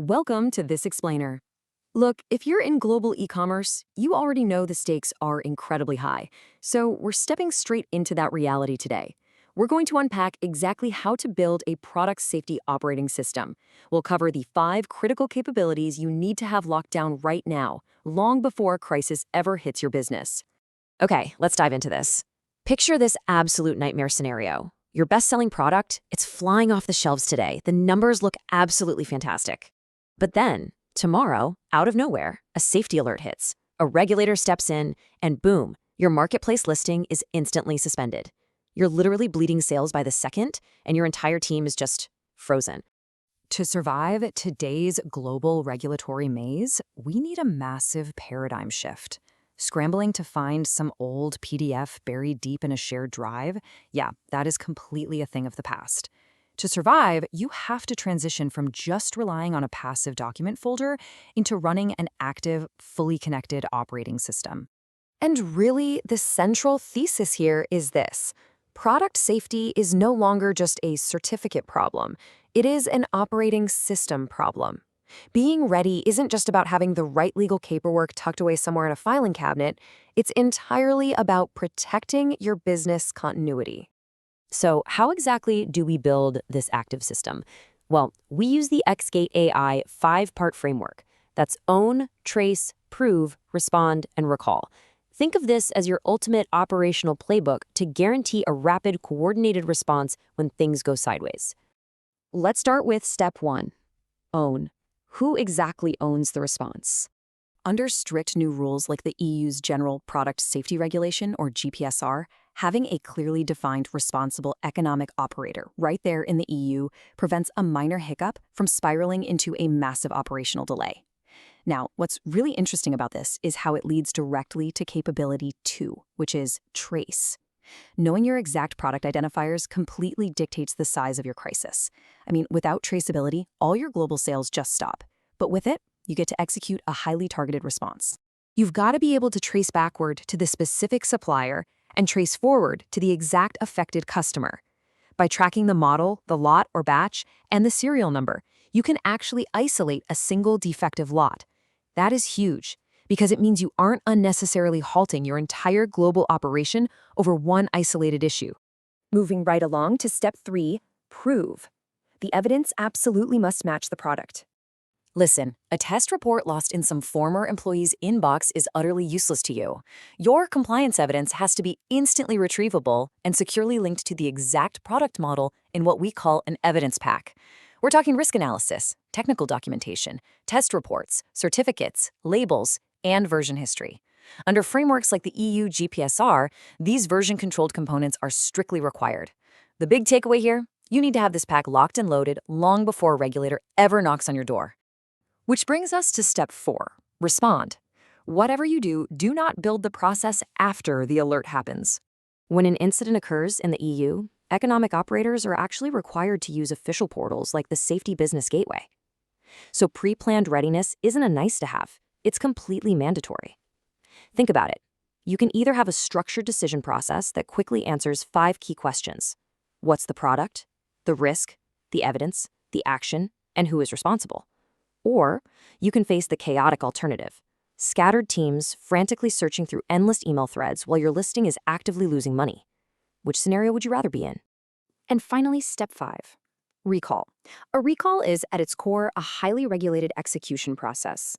Welcome to This Explainer. Look, if you're in global e-commerce, you already know the stakes are incredibly high. So we're stepping straight into that reality today. We're going to unpack exactly how to build a product safety operating system. We'll cover the 5 critical capabilities you need to have locked down right now, long before a crisis ever hits your business. Okay, let's dive into this. Picture this absolute nightmare scenario. Your best-selling product, it's flying off the shelves today. The numbers look absolutely fantastic. But then, tomorrow, out of nowhere, a safety alert hits. A regulator steps in, and boom, your marketplace listing is instantly suspended. You're literally bleeding sales by the second, and your entire team is just frozen. To survive today's global regulatory maze, we need a massive paradigm shift. Scrambling to find some old PDF buried deep in a shared drive? Yeah, that is completely a thing of the past. To survive, you have to transition from just relying on a passive document folder into running an active, fully connected operating system. And really, the central thesis here is this. Product safety is no longer just a certificate problem. It is an operating system problem. Being ready isn't just about having the right legal paperwork tucked away somewhere in a filing cabinet. It's entirely about protecting your business continuity. So how exactly do we build this active system? Well, we use the eXGateAI 5-part framework. That's own, trace, prove, respond, and recall. Think of this as your ultimate operational playbook to guarantee a rapid, coordinated response when things go sideways. Let's start with step 1. Own. Who exactly owns the response? Under strict new rules like the EU's General Product Safety Regulation, or GPSR, having a clearly defined responsible economic operator right there in the EU prevents a minor hiccup from spiraling into a massive operational delay. Now, what's really interesting about this is how it leads directly to capability 2, which is trace. Knowing your exact product identifiers completely dictates the size of your crisis. Without traceability, all your global sales just stop. But with it, you get to execute a highly targeted response. You've got to be able to trace backward to the specific supplier and trace forward to the exact affected customer. By tracking the model, the lot or batch, and the serial number, you can actually isolate a single defective lot. That is huge, because it means you aren't unnecessarily halting your entire global operation over one isolated issue. Moving right along to step 3, prove. The evidence absolutely must match the product. Listen, a test report lost in some former employee's inbox is utterly useless to you. Your compliance evidence has to be instantly retrievable and securely linked to the exact product model in what we call an evidence pack. We're talking risk analysis, technical documentation, test reports, certificates, labels, and version history. Under frameworks like the EU GPSR, these version-controlled components are strictly required. The big takeaway here? You need to have this pack locked and loaded long before a regulator ever knocks on your door. Which brings us to step 4, respond. Whatever you do, do not build the process after the alert happens. When an incident occurs in the EU, economic operators are actually required to use official portals like the Safety Business Gateway. So pre-planned readiness isn't a nice-to-have. It's completely mandatory. Think about it. You can either have a structured decision process that quickly answers 5 key questions. What's the product, the risk, the evidence, the action, and who is responsible? Or you can face the chaotic alternative. Scattered teams frantically searching through endless email threads while your listing is actively losing money. Which scenario would you rather be in? And finally, step 5, recall. A recall is, at its core, a highly regulated execution process.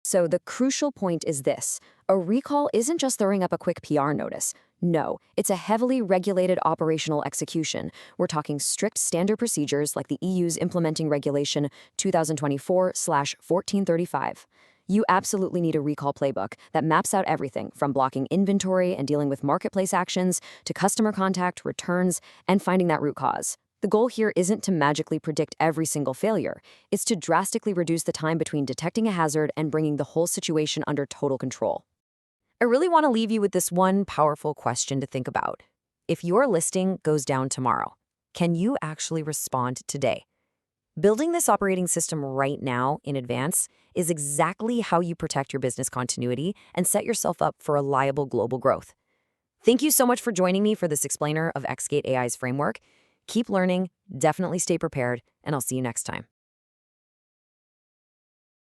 So the crucial point is this. A recall isn't just throwing up a quick PR notice. No, it's a heavily regulated operational execution. We're talking strict standard procedures like the EU's implementing regulation 2024/1435. You absolutely need a recall playbook that maps out everything from blocking inventory and dealing with marketplace actions to customer contact, returns, and finding that root cause. The goal here isn't to magically predict every single failure. It's to drastically reduce the time between detecting a hazard and bringing the whole situation under total control. I really want to leave you with this one powerful question to think about. If your listing goes down tomorrow, can you actually respond today? Building this operating system right now in advance is exactly how you protect your business continuity and set yourself up for reliable global growth. Thank you so much for joining me for this explainer of eXGateAI's framework. Keep learning, definitely stay prepared, and I'll see you next time.